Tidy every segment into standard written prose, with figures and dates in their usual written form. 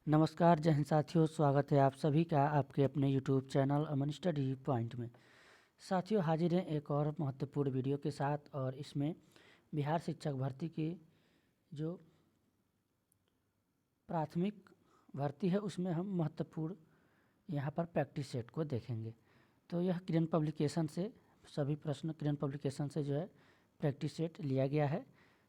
नमस्कार जय हिंद साथियों, स्वागत है आप सभी का आपके अपने यूट्यूब चैनल अमन स्टडी पॉइंट में। साथियों हाजिर हैं एक और महत्वपूर्ण वीडियो के साथ, और इसमें बिहार शिक्षक भर्ती की जो प्राथमिक भर्ती है उसमें हम महत्वपूर्ण यहाँ पर प्रैक्टिस सेट को देखेंगे। तो यह किरण पब्लिकेशन से सभी प्रश्न किरण पब्लिकेशन से जो है प्रैक्टिस सेट लिया गया है।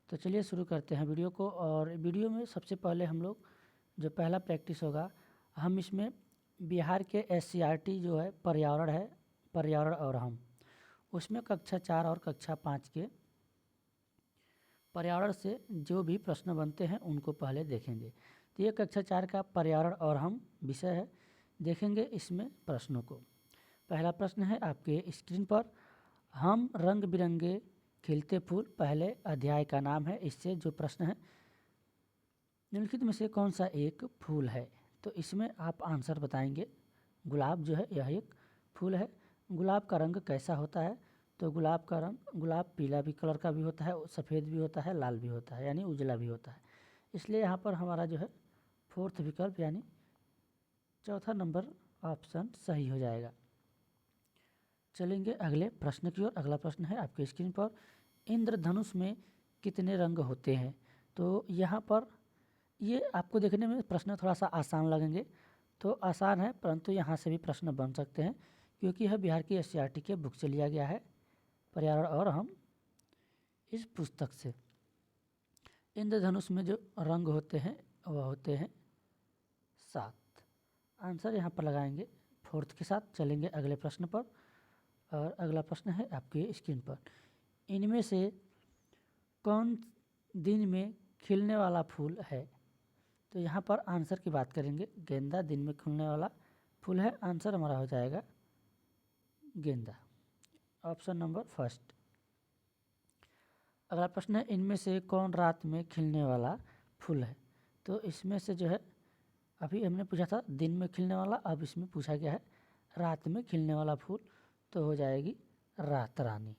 तो चलिए शुरू करते हैं वीडियो को। और वीडियो में सबसे पहले हम लोग जो पहला प्रैक्टिस होगा, हम इसमें बिहार के SCRT जो है पर्यावरण और हम उसमें कक्षा 4 और कक्षा 5 के पर्यावरण से जो भी प्रश्न बनते हैं उनको पहले देखेंगे। तो ये कक्षा 4 का पर्यावरण और हम विषय है, देखेंगे इसमें प्रश्नों को। पहला प्रश्न है आपके स्क्रीन पर, हम रंग बिरंगे खिलते फूल पहले अध्याय का नाम है। इससे जो प्रश्न है, निम्नलिखित में से कौन सा एक फूल है। तो इसमें आप आंसर बताएंगे। गुलाब जो है यह एक फूल है। गुलाब का रंग कैसा होता है, तो गुलाब का रंग, गुलाब पीला भी कलर का भी होता है, सफ़ेद भी होता है, लाल भी होता है, यानी उजला भी होता है। इसलिए यहाँ पर हमारा जो है फोर्थ विकल्प यानी चौथा नंबर ऑप्शन सही हो जाएगा। चलेंगे अगले प्रश्न की ओर। अगला प्रश्न है आपके स्क्रीन पर, इंद्रधनुष में कितने रंग होते हैं। तो यहाँ पर ये आपको देखने में प्रश्न थोड़ा सा आसान लगेंगे, तो आसान है, परंतु यहाँ से भी प्रश्न बन सकते हैं क्योंकि यह बिहार की SCRT के बुक से लिया गया है, पर्यावरण और हम इस पुस्तक से। इंद्रधनुष में जो रंग होते हैं वह होते हैं 7। आंसर यहाँ पर लगाएंगे फोर्थ के साथ। चलेंगे अगले प्रश्न पर, और अगला प्रश्न है आपके स्क्रीन पर, इनमें से कौन दिन में खिलने वाला फूल है। तो यहाँ पर आंसर की बात करेंगे, गेंदा दिन में खिलने वाला फूल है। आंसर हमारा हो जाएगा गेंदा, ऑप्शन नंबर फर्स्ट। अगला प्रश्न है, इनमें से कौन रात में खिलने वाला फूल है। तो इसमें से जो है, अभी हमने पूछा था दिन में खिलने वाला, अब इसमें पूछा गया है रात में खिलने वाला फूल, तो हो जाएगी रात रानी।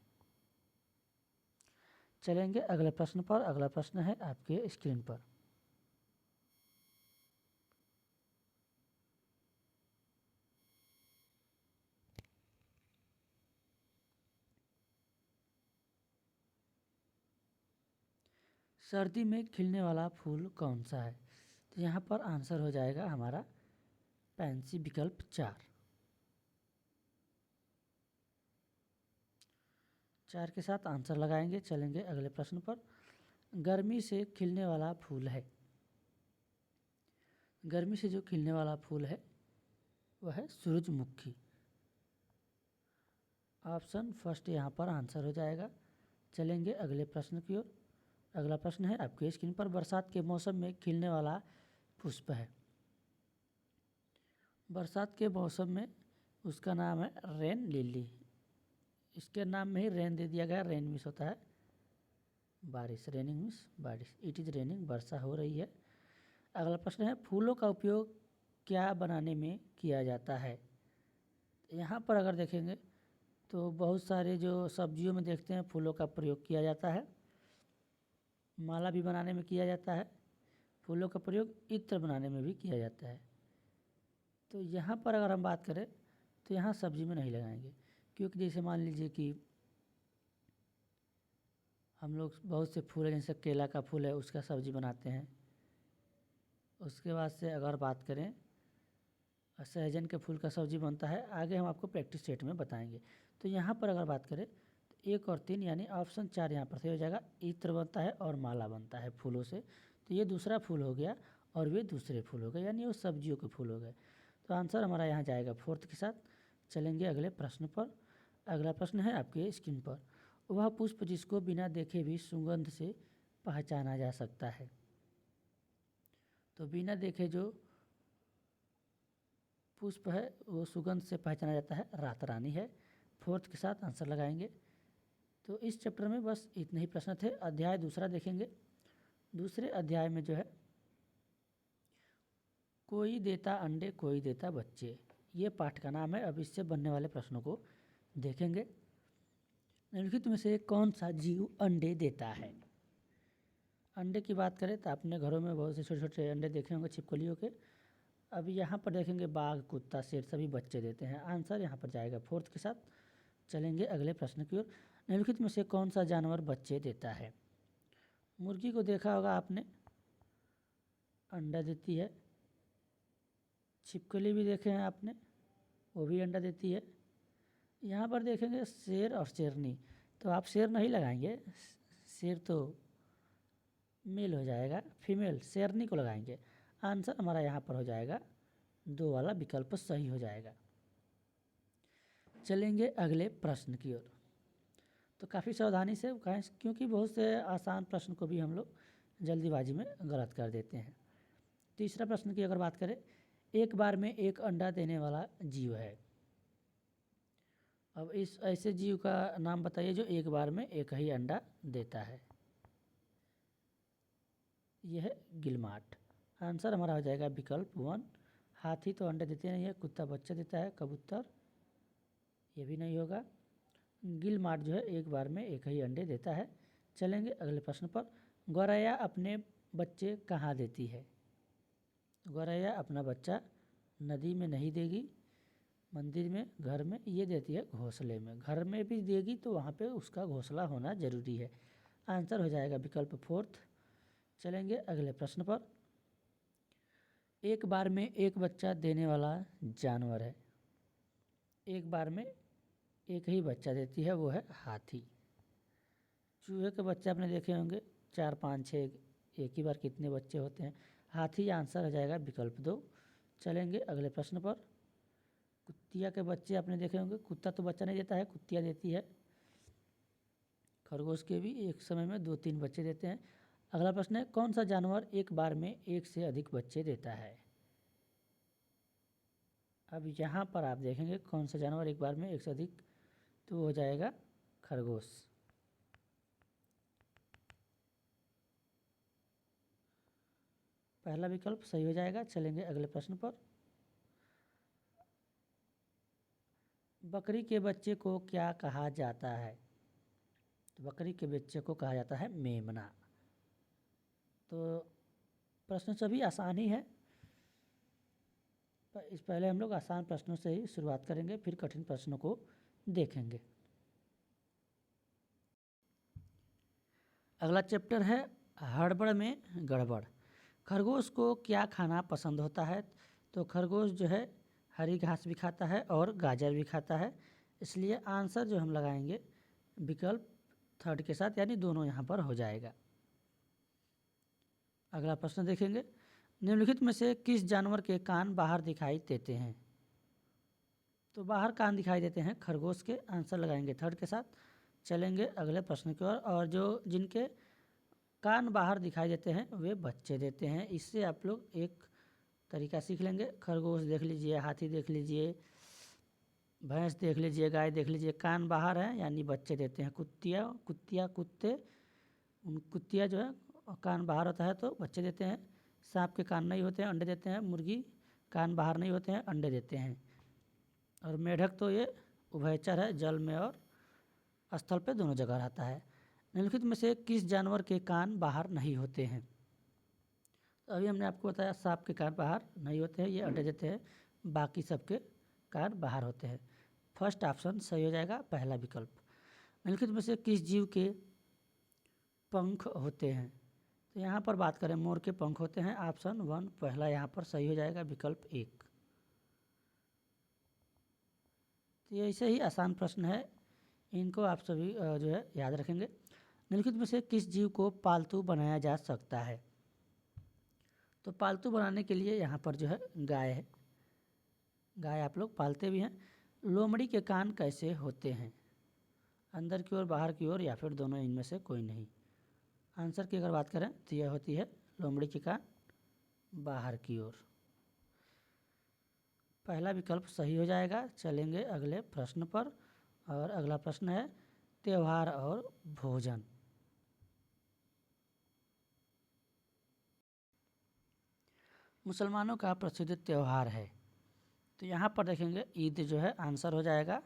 चलेंगे अगले प्रश्न पर। अगला प्रश्न है आपके स्क्रीन पर, सर्दी में खिलने वाला फूल कौन सा है। तो यहाँ पर आंसर हो जाएगा हमारा पैंसी, विकल्प 4 के साथ आंसर लगाएंगे। चलेंगे अगले प्रश्न पर, गर्मी से खिलने वाला फूल है। गर्मी से जो खिलने वाला फूल है वह है सूरजमुखी, ऑप्शन फर्स्ट यहाँ पर आंसर हो जाएगा। चलेंगे अगले प्रश्न की ओर। अगला प्रश्न है आपके स्क्रीन पर, बरसात के मौसम में खिलने वाला पुष्प है। बरसात के मौसम में उसका नाम है रेन लिली। इसके नाम में ही रेन दे दिया गया, रेन मिस होता है बारिश, रेनिंग मिस बारिश, इट इज़ रेनिंग, वर्षा हो रही है। अगला प्रश्न है, फूलों का उपयोग क्या बनाने में किया जाता है। यहाँ पर अगर देखेंगे तो बहुत सारे जो सब्जियों में देखते हैं फूलों का प्रयोग किया जाता है, माला भी बनाने में किया जाता है, फूलों का प्रयोग इत्र बनाने में भी किया जाता है। तो यहाँ पर अगर हम बात करें तो यहाँ सब्जी में नहीं लगाएंगे, क्योंकि जैसे मान लीजिए कि हम लोग बहुत से फूल हैं, जैसे केला का फूल है उसका सब्जी बनाते हैं। उसके बाद से अगर बात करें सहजन के फूल का सब्जी बनता है, आगे हम आपको प्रैक्टिस सेट में बताएंगे। तो यहाँ पर अगर बात करें तो 1 और 3 यानी ऑप्शन 4 यहाँ पर सही हो जाएगा। इत्र बनता है और माला बनता है फूलों से, तो ये दूसरा फूल हो गया और वे दूसरे फूल हो गए, यानी वो सब्जियों के फूल हो गए। तो आंसर हमारा यहाँ जाएगा फोर्थ के साथ। चलेंगे अगले प्रश्न पर। अगला प्रश्न है आपके स्क्रीन पर, वह पुष्प जिसको बिना देखे भी सुगंध से पहचाना जा सकता है। तो बिना देखे जो पुष्प है वो सुगंध से पहचाना जाता है, रात रानी है। फोर्थ के साथ आंसर लगाएंगे। तो इस चैप्टर में बस इतने ही प्रश्न थे। अध्याय दूसरा देखेंगे। दूसरे अध्याय में जो है, कोई देता अंडे कोई देता बच्चे, ये पाठ का नाम है। अब इससे बनने वाले प्रश्नों को देखेंगे। निम्नलिखित में से कौन सा जीव अंडे देता है। अंडे की बात करें तो आपने घरों में बहुत से छोटे छोटे अंडे देखे होंगे छिपकलियों के। अब यहाँ पर देखेंगे बाघ, कुत्ता, शेर सभी बच्चे देते हैं। आंसर यहाँ पर जाएगा 4th के साथ। चलेंगे अगले प्रश्न की ओर। निम्नलिखित में से कौन सा जानवर बच्चे देता है? मुर्गी को देखा होगा आपने, अंडा देती है। छिपकली भी देखे हैं आपने, वो भी अंडा देती है। यहाँ पर देखेंगे शेर और शेरनी, तो आप शेर नहीं लगाएंगे, शेर तो मेल हो जाएगा, फीमेल शेरनी को लगाएंगे। आंसर हमारा यहाँ पर हो जाएगा 2 वाला विकल्प सही हो जाएगा। चलेंगे अगले प्रश्न की ओर। तो काफ़ी सावधानी से कहें, क्योंकि बहुत से आसान प्रश्न को भी हम लोग जल्दीबाजी में गलत कर देते हैं। तीसरा प्रश्न की अगर बात करें, एक बार में एक अंडा देने वाला जीव है। अब इस ऐसे जीव का नाम बताइए जो एक बार में एक ही अंडा देता है। यह है गिलमाट। आंसर हमारा हो जाएगा विकल्प 1। हाथी तो अंडे देते नहीं है, कुत्ता बच्चा देता है, कबूतर ये भी नहीं होगा। गिलमाट जो है एक बार में एक ही अंडे देता है। चलेंगे अगले प्रश्न पर। गौरैया अपने बच्चे कहाँ देती है? गौरैया अपना बच्चा नदी में नहीं देगी, मंदिर में, घर में, ये देती है घोंसले में। घर में भी देगी तो वहाँ पे उसका घोंसला होना जरूरी है। आंसर हो जाएगा विकल्प 4th। चलेंगे अगले प्रश्न पर। एक बार में एक बच्चा देने वाला जानवर है। एक बार में एक ही बच्चा देती है, वो है हाथी। चूहे के बच्चे आपने देखे होंगे 4, 5, 6, एक ही बार कितने बच्चे होते हैं। हाथी आंसर हो जाएगा विकल्प 2। चलेंगे अगले प्रश्न पर। कुत्तिया के बच्चे आपने देखे होंगे, कुत्ता तो बच्चा नहीं देता है, कुत्तिया देती है। खरगोश के भी एक समय में 2-3 बच्चे देते हैं। अगला प्रश्न है, कौन सा जानवर एक बार में एक से अधिक बच्चे देता है? अब यहाँ पर आप देखेंगे कौन सा जानवर एक बार में एक से अधिक, तो हो जाएगा खरगोश। पहला विकल्प सही हो जाएगा। चलेंगे अगले प्रश्न पर। बकरी के बच्चे को क्या कहा जाता है? तो बकरी के बच्चे को कहा जाता है मेमना। तो प्रश्न सभी आसान ही है, इस पहले हम लोग आसान प्रश्नों से ही शुरुआत करेंगे, फिर कठिन प्रश्नों को देखेंगे। अगला चैप्टर है हड़बड़ में गड़बड़। खरगोश को क्या खाना पसंद होता है? तो खरगोश जो है हरी घास भी खाता है और गाजर भी खाता है, इसलिए आंसर जो हम लगाएंगे विकल्प 3rd के साथ, यानी दोनों यहाँ पर हो जाएगा। अगला प्रश्न देखेंगे, निम्नलिखित में से किस जानवर के कान बाहर दिखाई देते हैं? तो बाहर कान दिखाई देते हैं खरगोश के। आंसर लगाएंगे 3rd के साथ। चलेंगे अगले प्रश्न की ओर। और जो जिनके कान बाहर दिखाई देते हैं वे बच्चे देते हैं। इससे आप लोग एक तरीका सीख लेंगे। खरगोश देख लीजिए, हाथी देख लीजिए, भैंस देख लीजिए, गाय देख लीजिए, कान बाहर है यानी बच्चे देते हैं। कुत्ते, कुत्तिया जो है कान बाहर होता है तो बच्चे देते हैं। सांप के कान नहीं होते हैं, अंडे देते हैं। मुर्गी कान बाहर नहीं होते हैं, अंडे देते हैं। और मेढक तो ये उभयचर है, जल में और स्थल पे दोनों जगह रहता है। निम्नलिखित में से किस जानवर के कान बाहर नहीं होते हैं? तो अभी हमने आपको बताया सांप के कान बाहर नहीं होते हैं, ये अंडे देते हैं। बाकी सबके कान बाहर होते हैं। फर्स्ट ऑप्शन सही हो जाएगा, पहला विकल्प। निम्नलिखित में से किस जीव के पंख होते हैं? तो यहाँ पर बात करें मोर के पंख होते हैं। ऑप्शन 1 पहला यहाँ पर सही हो जाएगा, विकल्प 1। तो ये ऐसे ही आसान प्रश्न है, इनको आप सभी जो है याद रखेंगे। निम्नलिखित में से किस जीव को पालतू बनाया जा सकता है? तो पालतू बनाने के लिए यहाँ पर जो है गाय है, गाय आप लोग पालते भी हैं। लोमड़ी के कान कैसे होते हैं? अंदर की ओर, बाहर की ओर, या फिर दोनों, इनमें से कोई नहीं। आंसर की अगर बात करें तो यह होती है लोमड़ी के कान बाहर की ओर। पहला विकल्प सही हो जाएगा। चलेंगे अगले प्रश्न पर। और अगला प्रश्न है त्योहार और भोजन। मुसलमानों का प्रसिद्ध त्यौहार है, तो यहाँ पर देखेंगे ईद जो है आंसर हो जाएगा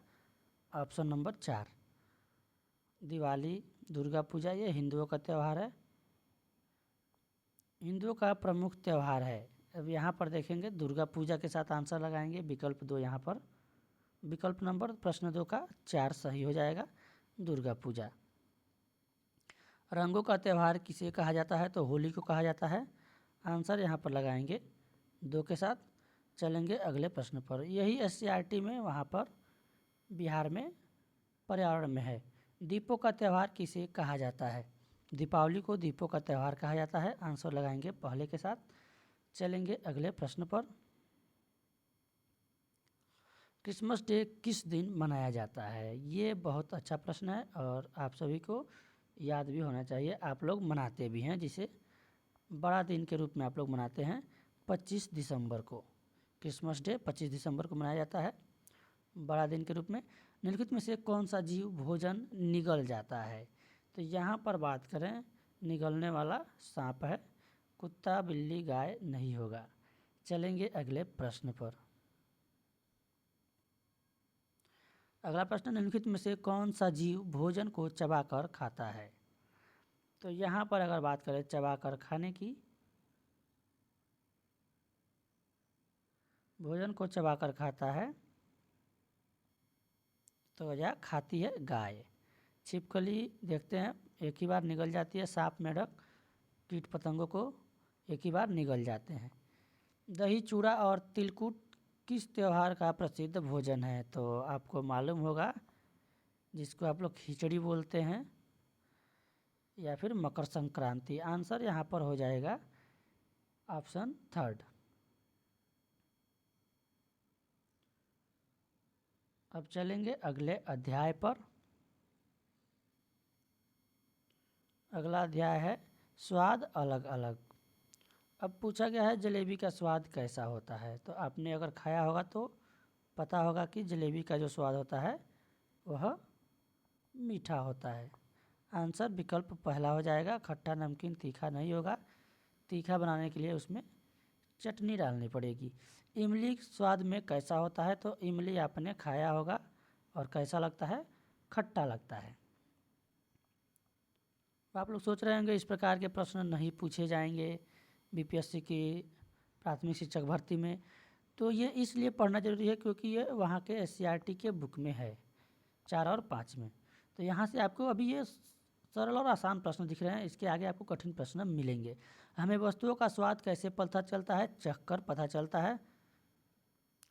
ऑप्शन नंबर 4। दिवाली, दुर्गा पूजा ये हिंदुओं का त्यौहार है, हिंदुओं का प्रमुख त्यौहार है, अब यहाँ पर देखेंगे दुर्गा पूजा के साथ आंसर लगाएंगे, विकल्प 2 यहाँ पर, विकल्प नंबर प्रश्न 2 का 4 सही हो जाएगा, दुर्गा पूजा। रंगों का त्यौहार किसे कहा जाता है? तो होली को कहा जाता है, आंसर यहाँ पर लगाएंगे 2 के साथ। चलेंगे अगले प्रश्न पर, यही एससीईआरटी में वहाँ पर बिहार में पर्यावरण में है। दीपों का त्यौहार किसे कहा जाता है? दीपावली को दीपों का त्यौहार कहा जाता है, आंसर लगाएंगे पहले के साथ। चलेंगे अगले प्रश्न पर, क्रिसमस डे किस दिन मनाया जाता है? ये बहुत अच्छा प्रश्न है और आप सभी को याद भी होना चाहिए, आप लोग मनाते भी हैं, जिसे बड़ा दिन के रूप में आप लोग मनाते हैं। 25 दिसंबर को क्रिसमस डे 25 दिसंबर को मनाया जाता है बड़ा दिन के रूप में। निम्नलिखित में से कौन सा जीव भोजन निगल जाता है? तो यहाँ पर बात करें, निगलने वाला सांप है, कुत्ता बिल्ली गाय नहीं होगा। चलेंगे अगले प्रश्न पर, अगला प्रश्न, निम्नलिखित में से कौन सा जीव भोजन को चबाकर खाता है? तो यहाँ पर अगर बात करें चबाकर खाने की, भोजन को चबाकर खाता है तो यह खाती है गाय। छिपकली देखते हैं एक ही बार निगल जाती है, सांप मेढक कीट पतंगों को एक ही बार निगल जाते हैं। दही चूड़ा और तिलकुट किस त्यौहार का प्रसिद्ध भोजन है? तो आपको मालूम होगा, जिसको आप लोग खिचड़ी बोलते हैं या फिर मकर संक्रांति। आंसर यहाँ पर हो जाएगा ऑप्शन 3। अब चलेंगे अगले अध्याय पर, अगला अध्याय है स्वाद अलग अलग। अब पूछा गया है जलेबी का स्वाद कैसा होता है? तो आपने अगर खाया होगा तो पता होगा कि जलेबी का जो स्वाद होता है वह मीठा होता है, आंसर विकल्प पहला हो जाएगा, खट्टा नमकीन तीखा नहीं होगा। तीखा बनाने के लिए उसमें चटनी डालनी पड़ेगी। इमली स्वाद में कैसा होता है? तो इमली आपने खाया होगा और कैसा लगता है? खट्टा लगता है। आप लोग सोच रहे होंगे इस प्रकार के प्रश्न नहीं पूछे जाएंगे बीपीएससी की प्राथमिक शिक्षक भर्ती में, तो ये इसलिए पढ़ना जरूरी है क्योंकि ये वहाँ के एससीईआरटी के बुक में है 4 और 5 में। तो यहाँ से आपको अभी ये सरल और आसान प्रश्न दिख रहे हैं, इसके आगे आपको कठिन प्रश्न मिलेंगे। हमें वस्तुओं का स्वाद कैसे पता चलता है? चखकर पता चलता है,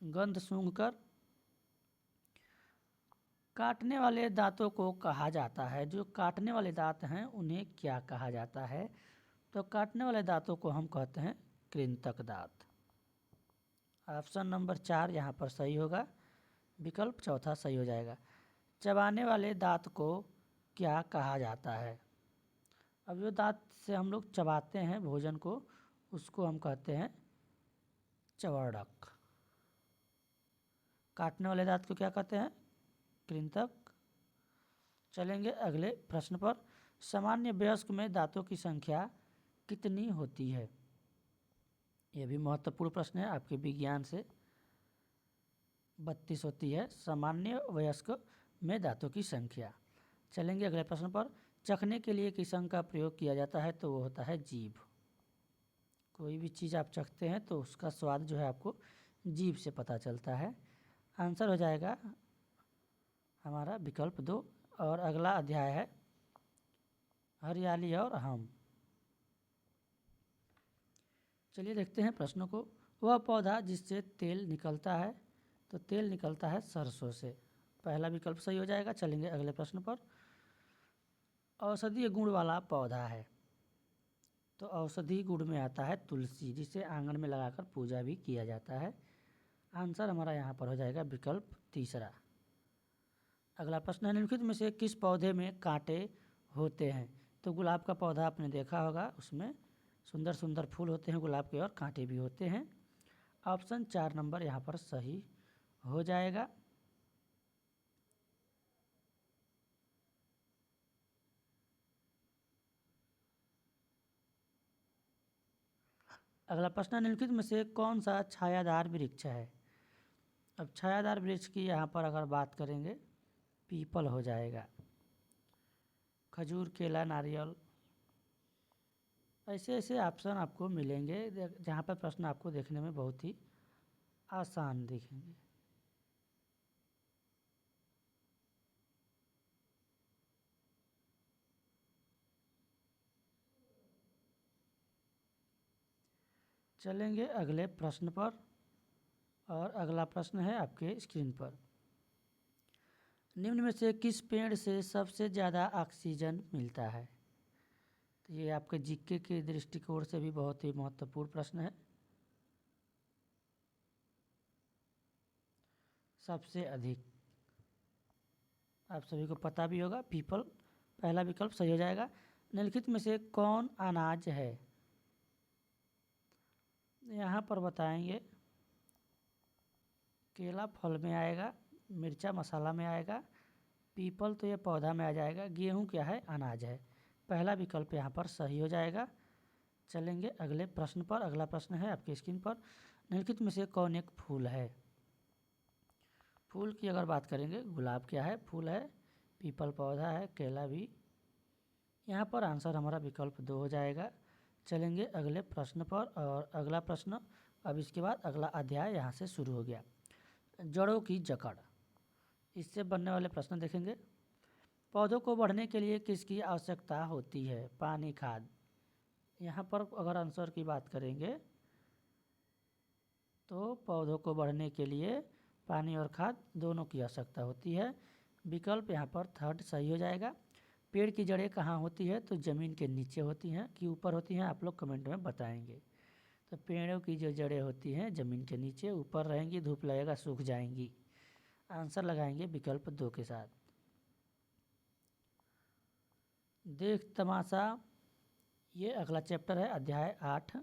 गंध सूंघकर। काटने वाले दांतों को कहा जाता है, जो काटने वाले दांत हैं उन्हें क्या कहा जाता है? तो काटने वाले दांतों को हम कहते हैं कृंतक दांत। ऑप्शन नंबर 4 यहाँ पर सही होगा, विकल्प चौथा सही हो जाएगा। चबाने वाले दांत को क्या कहा जाता है? अब जो दांत से हम लोग चबाते हैं भोजन को, उसको हम कहते हैं चवर्णक। काटने वाले दांत को क्या कहते हैं? कृंतक। चलेंगे अगले प्रश्न पर, सामान्य वयस्क में दांतों की संख्या कितनी होती है? यह भी महत्वपूर्ण प्रश्न है आपके विज्ञान से। 32 होती है सामान्य वयस्क में दांतों की संख्या। चलेंगे अगले प्रश्न पर, चखने के लिए किस अंग का प्रयोग किया जाता है? तो वो होता है जीभ। कोई भी चीज़ आप चखते हैं तो उसका स्वाद जो है आपको जीभ से पता चलता है, आंसर हो जाएगा हमारा विकल्प 2। और अगला अध्याय है हरियाली और हम। चलिए देखते हैं प्रश्नों को। वह पौधा जिससे तेल निकलता है, तो तेल निकलता है सरसों से, पहला विकल्प सही हो जाएगा। चलेंगे अगले प्रश्न पर, औषधीय गुण वाला पौधा है, तो औषधि गुण में आता है तुलसी, जिसे आंगन में लगाकर पूजा भी किया जाता है, आंसर हमारा यहाँ पर हो जाएगा विकल्प 3। अगला प्रश्न है, निम्नलिखित में से किस पौधे में कांटे होते हैं? तो गुलाब का पौधा आपने देखा होगा, उसमें सुंदर सुंदर फूल होते हैं गुलाब के और कांटे भी होते हैं, ऑप्शन 4 नंबर यहाँ पर सही हो जाएगा। अगला प्रश्न, निम्नलिखित में से कौन सा छायादार वृक्ष है? अब छायादार वृक्ष की यहाँ पर अगर बात करेंगे, पीपल हो जाएगा, खजूर केला नारियल ऐसे ऐसे ऑप्शन आपको मिलेंगे जहाँ पर प्रश्न आपको देखने में बहुत ही आसान दिखेंगे। चलेंगे अगले प्रश्न पर, और अगला प्रश्न है आपके स्क्रीन पर। निम्न में से किस पेड़ से सबसे ज़्यादा ऑक्सीजन मिलता है? तो ये आपके जीके के दृष्टिकोण से भी बहुत ही महत्वपूर्ण प्रश्न है। सबसे अधिक आप सभी को पता भी होगा, पीपल पहला विकल्प सही हो जाएगा। निम्नलिखित में से कौन अनाज है? यहाँ पर बताएंगे, केला फल में आएगा, मिर्चा मसाला में आएगा, पीपल तो ये पौधा में आ जाएगा, गेहूँ क्या है? अनाज है। पहला विकल्प यहाँ पर सही हो जाएगा। चलेंगे अगले प्रश्न पर। अगला प्रश्न है आपकी स्क्रीन पर। निम्नलिखित में से कौन एक फूल है? फूल की अगर बात करेंगे, गुलाब क्या है? फूल है। पीपल पौधा है, केला भी। यहाँ पर आंसर हमारा विकल्प 2 हो जाएगा। चलेंगे अगले प्रश्न पर, और अगला प्रश्न अब इसके बाद अगला अध्याय यहाँ से शुरू हो गया। जड़ों की जकड़, इससे बनने वाले प्रश्न देखेंगे। पौधों को बढ़ने के लिए किसकी आवश्यकता होती है? पानी, खाद। यहाँ पर अगर आंसर की बात करेंगे तो पौधों को बढ़ने के लिए पानी और खाद दोनों की आवश्यकता होती है। विकल्प यहाँ पर थर्ड सही हो जाएगा। पेड़ की जड़ें कहाँ होती है? तो ज़मीन के नीचे होती हैं कि ऊपर होती हैं, आप लोग कमेंट में बताएंगे। तो पेड़ों की जो जड़ें होती हैं ज़मीन के नीचे ऊपर रहेंगी, धूप लगेगा सूख जाएंगी। आंसर लगाएंगे विकल्प 2 के साथ। देख तमाशा, ये अगला चैप्टर है, अध्याय 8।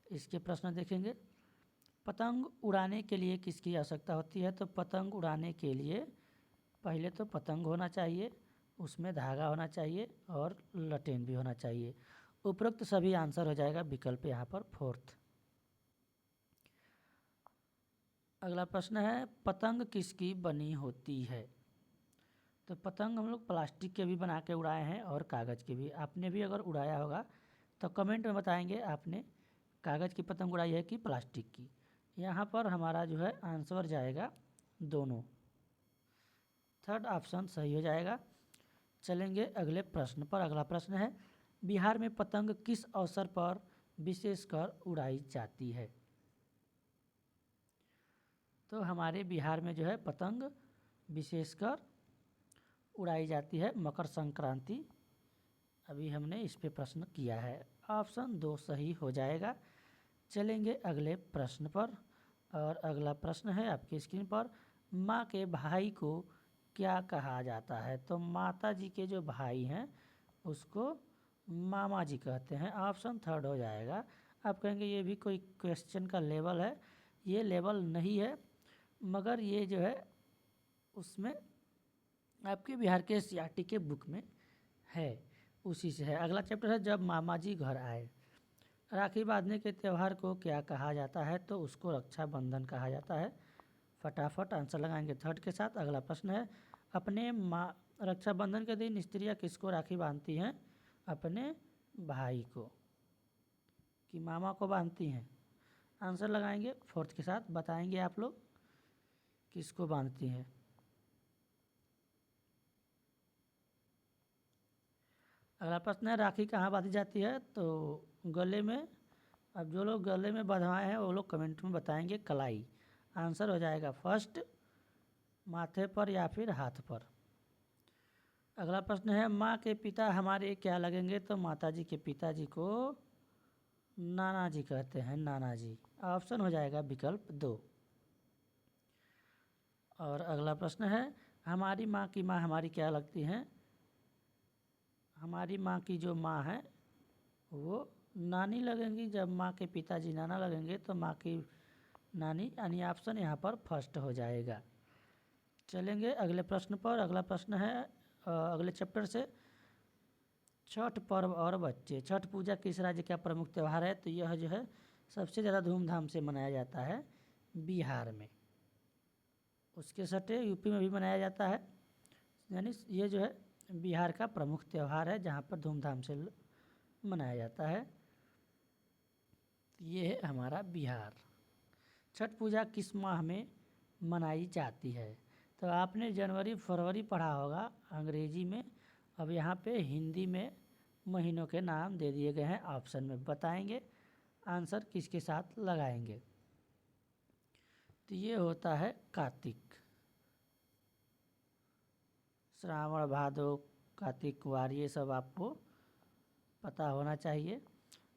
इसके प्रश्न देखेंगे। पतंग उड़ाने के लिए किसकी आवश्यकता होती है? तो पतंग उड़ाने के लिए पहले तो पतंग होना चाहिए, उसमें धागा होना चाहिए और लटेन भी होना चाहिए। उपरोक्त सभी आंसर हो जाएगा विकल्प यहाँ पर फोर्थ। अगला प्रश्न है, पतंग किसकी बनी होती है? तो पतंग हम लोग प्लास्टिक के भी बना के उड़ाए हैं और कागज़ के भी। आपने भी अगर उड़ाया होगा तो कमेंट में बताएंगे आपने कागज़ की पतंग उड़ाई है कि प्लास्टिक की। यहाँ पर हमारा जो है आंसर जाएगा दोनों, थर्ड ऑप्शन सही हो जाएगा। चलेंगे अगले प्रश्न पर। अगला प्रश्न है, बिहार में पतंग किस अवसर पर विशेषकर उड़ाई जाती है? तो हमारे बिहार में जो है पतंग विशेषकर उड़ाई जाती है मकर संक्रांति। अभी हमने इस पे प्रश्न किया है। ऑप्शन 2 सही हो जाएगा। चलेंगे अगले प्रश्न पर, और अगला प्रश्न है आपकी स्क्रीन पर। माँ के भाई को क्या कहा जाता है? तो माता जी के जो भाई हैं उसको मामा जी कहते हैं। ऑप्शन थर्ड हो जाएगा। आप कहेंगे ये भी कोई क्वेश्चन का लेवल है, ये लेवल नहीं है, मगर ये जो है उसमें आपके बिहार के सीआरटी के बुक में है, उसी से है। अगला चैप्टर है, जब मामा जी घर आए। राखी बांधने के त्यौहार को क्या कहा जाता है? तो उसको रक्षाबंधन कहा जाता है। फटाफट आंसर लगाएंगे थर्ड के साथ। अगला प्रश्न है, अपने माँ रक्षाबंधन के दिन स्त्रियाँ किसको राखी बांधती हैं? अपने भाई को, कि मामा को बांधती हैं? आंसर लगाएंगे फोर्थ के साथ, बताएंगे आप लोग किसको बांधती हैं। अगला प्रश्न है, राखी कहाँ बांधी जाती है? तो गले में। अब जो लोग गले में बंधवाए हैं वो लोग कमेंट में बताएंगे कलाई। आंसर हो जाएगा फर्स्ट, माथे पर या फिर हाथ पर। अगला प्रश्न है, माँ के पिता हमारे क्या लगेंगे? तो माता जी के पिताजी को नाना जी कहते हैं, नाना जी। ऑप्शन हो जाएगा विकल्प 2। और अगला प्रश्न है, हमारी माँ की माँ हमारी क्या लगती हैं? हमारी माँ की जो माँ है वो नानी लगेंगी। जब माँ के पिताजी नाना लगेंगे तो माँ की नानी, यानी ऑप्शन यहाँ पर फर्स्ट हो जाएगा। चलेंगे अगले प्रश्न पर। अगला प्रश्न है अगले चैप्टर से, छठ पर्व और बच्चे। छठ पूजा किस राज्य का प्रमुख त्यौहार है? तो यह जो है सबसे ज़्यादा धूमधाम से मनाया जाता है बिहार में, उसके सटे यूपी में भी मनाया जाता है। यानी ये जो है बिहार का प्रमुख त्यौहार है जहाँ पर धूमधाम से मनाया जाता है। ये है हमारा बिहार। छठ पूजा किस माह में मनाई जाती है? तो आपने जनवरी फरवरी पढ़ा होगा अंग्रेजी में, अब यहाँ पे हिंदी में महीनों के नाम दे दिए गए हैं, ऑप्शन में बताएंगे, आंसर किसके साथ लगाएंगे। तो ये होता है कार्तिक, श्रावण भादो कार्तिक कुवार, ये सब आपको पता होना चाहिए।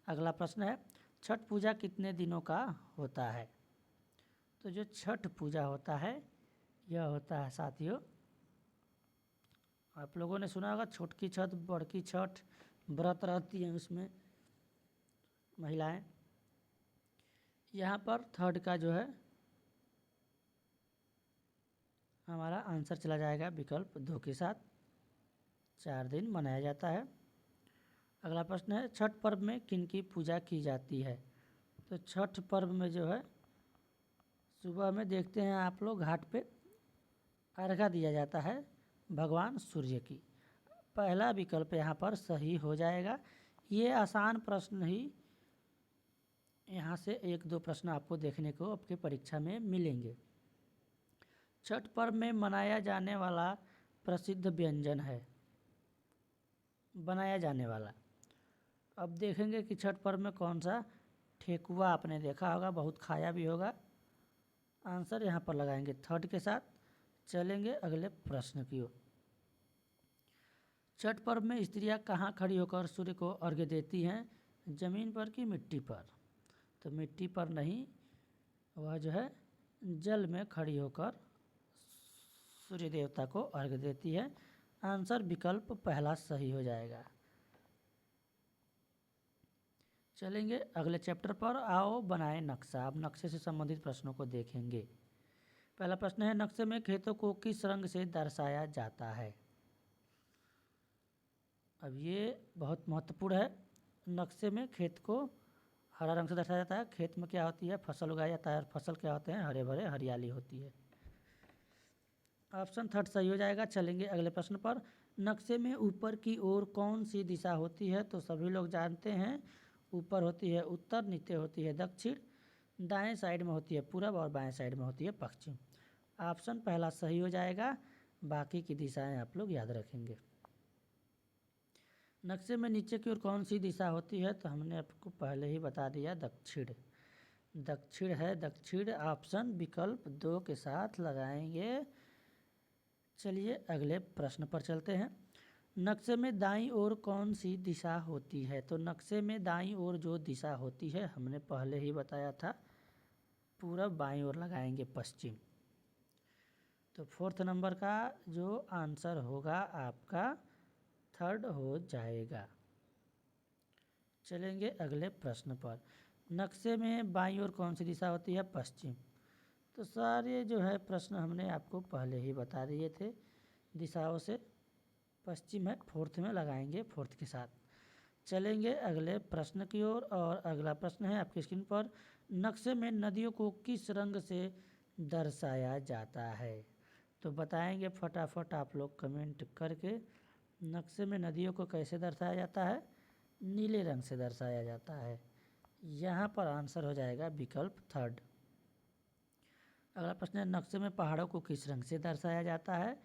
अगला प्रश्न है, छठ पूजा कितने दिनों का होता है? तो जो छठ पूजा होता है यह होता है साथियों, आप लोगों ने सुना होगा छोटकी छठ बड़की छठ, व्रत रहती हैं उसमें महिलाएं। यहाँ पर थर्ड का जो है हमारा आंसर चला जाएगा विकल्प 2 के साथ, 4 दिन मनाया जाता है। अगला प्रश्न है, छठ पर्व में किन की पूजा की जाती है? तो छठ पर्व में जो है सुबह में देखते हैं आप लोग घाट पे अर्घा दिया जाता है भगवान सूर्य की। पहला विकल्प यहाँ पर सही हो जाएगा। ये आसान प्रश्न ही, यहाँ से 1-2 प्रश्न आपको देखने को आपके परीक्षा में मिलेंगे। छठ पर्व में मनाया जाने वाला प्रसिद्ध व्यंजन है, बनाया जाने वाला। अब देखेंगे कि छठ पर्व में कौन सा, ठेकुआ आपने देखा होगा, बहुत खाया भी होगा, आंसर यहाँ पर लगाएंगे थर्ड के साथ। चलेंगे अगले प्रश्न की ओर। छठ पर्व में स्त्रियाँ कहाँ खड़ी होकर सूर्य को अर्घ्य देती हैं? जमीन पर कि मिट्टी पर? तो मिट्टी पर नहीं, वह जो है जल में खड़ी होकर सूर्य देवता को अर्घ्य देती है। आंसर विकल्प पहला सही हो जाएगा। चलेंगे अगले चैप्टर पर, आओ बनाएं नक्शा। अब नक्शे से संबंधित प्रश्नों को देखेंगे। पहला प्रश्न है, नक्शे में खेतों को किस रंग से दर्शाया जाता है? अब ये बहुत महत्वपूर्ण है। नक्शे में खेत को हरा रंग से दर्शाया जाता है। खेत में क्या होती है, फसल उगाया जाता है, और फसल क्या होते हैं, हरे भरे हरियाली होती है। ऑप्शन थर्ड सही हो जाएगा। चलेंगे अगले प्रश्न पर, नक्शे में ऊपर की ओर कौन सी दिशा होती है? तो सभी लोग जानते हैं ऊपर होती है उत्तर, नीचे होती है दक्षिण, दाएं साइड में होती है पूरब और बाएं साइड में होती है पश्चिम। ऑप्शन पहला सही हो जाएगा, बाकी की दिशाएं आप लोग याद रखेंगे। नक्शे में नीचे की ओर कौन सी दिशा होती है? तो हमने आपको पहले ही बता दिया, दक्षिण। दक्षिण है, दक्षिण ऑप्शन विकल्प 2 के साथ लगाएंगे। चलिए अगले प्रश्न पर चलते हैं। नक्शे में दाईं ओर कौन सी दिशा होती है? तो नक्शे में दाईं ओर जो दिशा होती है हमने पहले ही बताया था, पूरब, बाईं ओर लगाएंगे पश्चिम। तो फोर्थ नंबर का जो आंसर होगा आपका थर्ड हो जाएगा। चलेंगे अगले प्रश्न पर, नक्शे में बाईं ओर कौन सी दिशा होती है? पश्चिम। तो सारे जो है प्रश्न हमने आपको पहले ही बता दिए थे दिशाओं से, पश्चिम है, फोर्थ में लगाएंगे फोर्थ के साथ। चलेंगे अगले प्रश्न की ओर, और अगला प्रश्न है आपकी स्क्रीन पर, नक्शे में नदियों को किस रंग से दर्शाया जाता है? तो बताएंगे फटाफट आप लोग कमेंट करके। नक्शे में नदियों को कैसे दर्शाया जाता है? नीले रंग से दर्शाया जाता है। यहाँ पर आंसर हो जाएगा विकल्प थर्ड। अगला प्रश्न है, नक्शे में पहाड़ों को किस रंग से दर्शाया जाता है?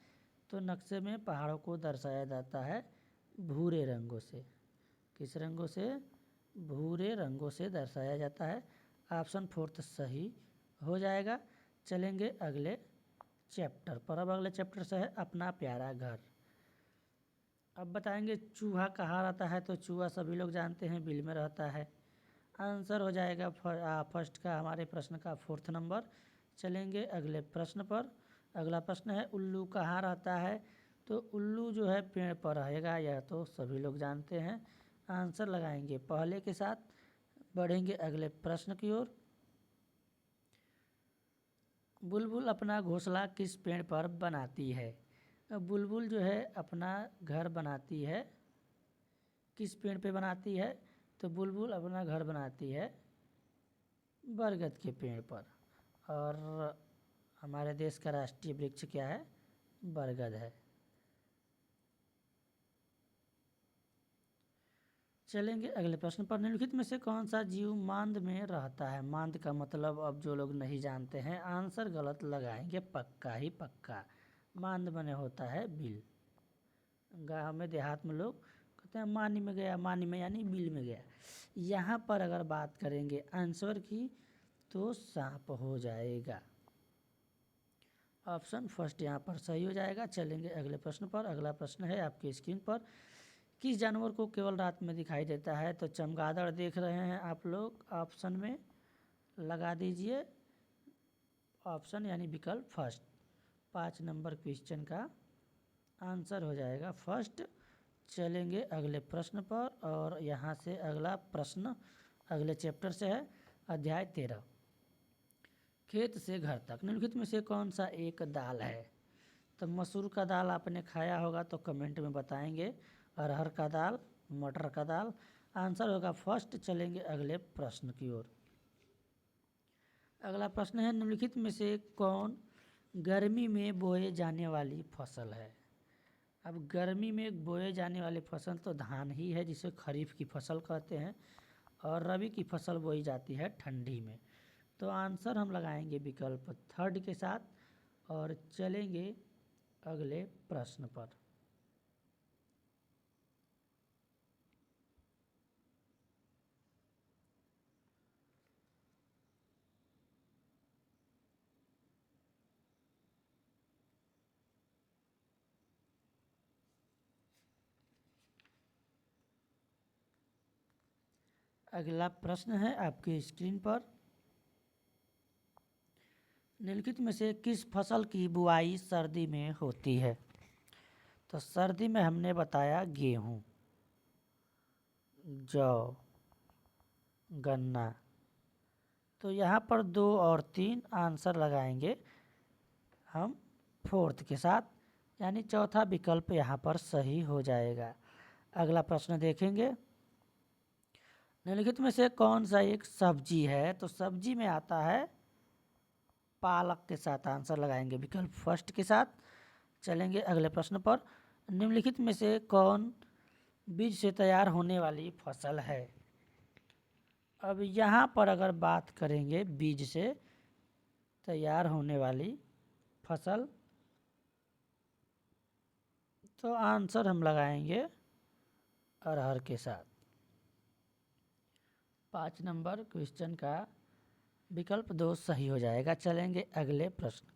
तो नक्शे में पहाड़ों को दर्शाया जाता है भूरे रंगों से। किस रंगों से? भूरे रंगों से दर्शाया जाता है। ऑप्शन फोर्थ सही हो जाएगा। चलेंगे अगले चैप्टर पर। अब अगले चैप्टर से है अपना प्यारा घर। अब बताएंगे चूहा कहाँ रहता है? तो चूहा सभी लोग जानते हैं बिल में रहता है। आंसर हो जाएगा फर्स्ट का हमारे प्रश्न का फोर्थ नंबर। चलेंगे अगले प्रश्न पर। अगला प्रश्न है, उल्लू कहाँ रहता है? तो उल्लू जो है पेड़ पर रहेगा, यह तो सभी लोग जानते हैं। आंसर लगाएंगे पहले के साथ। बढ़ेंगे अगले प्रश्न की ओर। बुलबुल अपना घोंसला किस पेड़ पर बनाती है? बुलबुल जो है अपना घर बनाती है, किस पेड़ पे बनाती है? तो बुलबुल अपना घर बनाती है बरगद के पेड़ पर, और हमारे देश का राष्ट्रीय वृक्ष क्या है? बरगद है। चलेंगे अगले प्रश्न पर। निम्नलिखित में से कौन सा जीव मांद में रहता है? मांद का मतलब अब जो लोग नहीं जानते हैं आंसर गलत लगाएंगे, पक्का ही पक्का। मांद बने होता है बिल। गाँव में देहात में लोग कहते हैं मानी में गया, मानी में यानी बिल में गया। यहाँ पर अगर बात करेंगे आंसर की तो सांप हो जाएगा। ऑप्शन फर्स्ट यहाँ पर सही हो जाएगा। चलेंगे अगले प्रश्न पर। अगला प्रश्न है आपकी स्क्रीन पर, किस जानवर को केवल रात में दिखाई देता है? तो चमगादड़ देख रहे हैं आप लोग, ऑप्शन में लगा दीजिए ऑप्शन यानी विकल्प फर्स्ट। 5 नंबर क्वेश्चन का आंसर हो जाएगा फर्स्ट। चलेंगे अगले प्रश्न पर और यहाँ से अगला प्रश्न अगले चैप्टर से है, अध्याय 13, खेत से घर तक। निम्नलिखित में से कौन सा एक दाल है? तो मसूर का दाल आपने खाया होगा तो कमेंट में बताएंगे, अरहर का दाल, मटर का दाल। आंसर होगा फर्स्ट। चलेंगे अगले प्रश्न की ओर। अगला प्रश्न है, निम्नलिखित में से कौन गर्मी में बोए जाने वाली फसल है? अब गर्मी में बोए जाने वाली फसल तो धान ही है, जिसे खरीफ की फसल कहते हैं, और रबी की फसल बोई जाती है ठंडी में। तो आंसर हम लगाएंगे विकल्प थर्ड के साथ और चलेंगे अगले प्रश्न पर। अगला प्रश्न है आपकी स्क्रीन पर, निम्नलिखित में से किस फसल की बुआई सर्दी में होती है? तो सर्दी में हमने बताया गेहूँ, जौ, गन्ना। तो यहाँ पर 2 और 3 आंसर लगाएंगे हम फोर्थ के साथ, यानी चौथा विकल्प यहाँ पर सही हो जाएगा। अगला प्रश्न देखेंगे, निम्नलिखित में से कौन सा एक सब्जी है? तो सब्जी में आता है पालक के साथ, आंसर लगाएंगे विकल्प फर्स्ट के साथ। चलेंगे अगले प्रश्न पर। निम्नलिखित में से कौन बीज से तैयार होने वाली फसल है? अब यहाँ पर अगर बात करेंगे बीज से तैयार होने वाली फसल, तो आंसर हम लगाएंगे अरहर के साथ। 5 नंबर क्वेश्चन का विकल्प 2 सही हो जाएगा। चलेंगे अगले प्रश्न।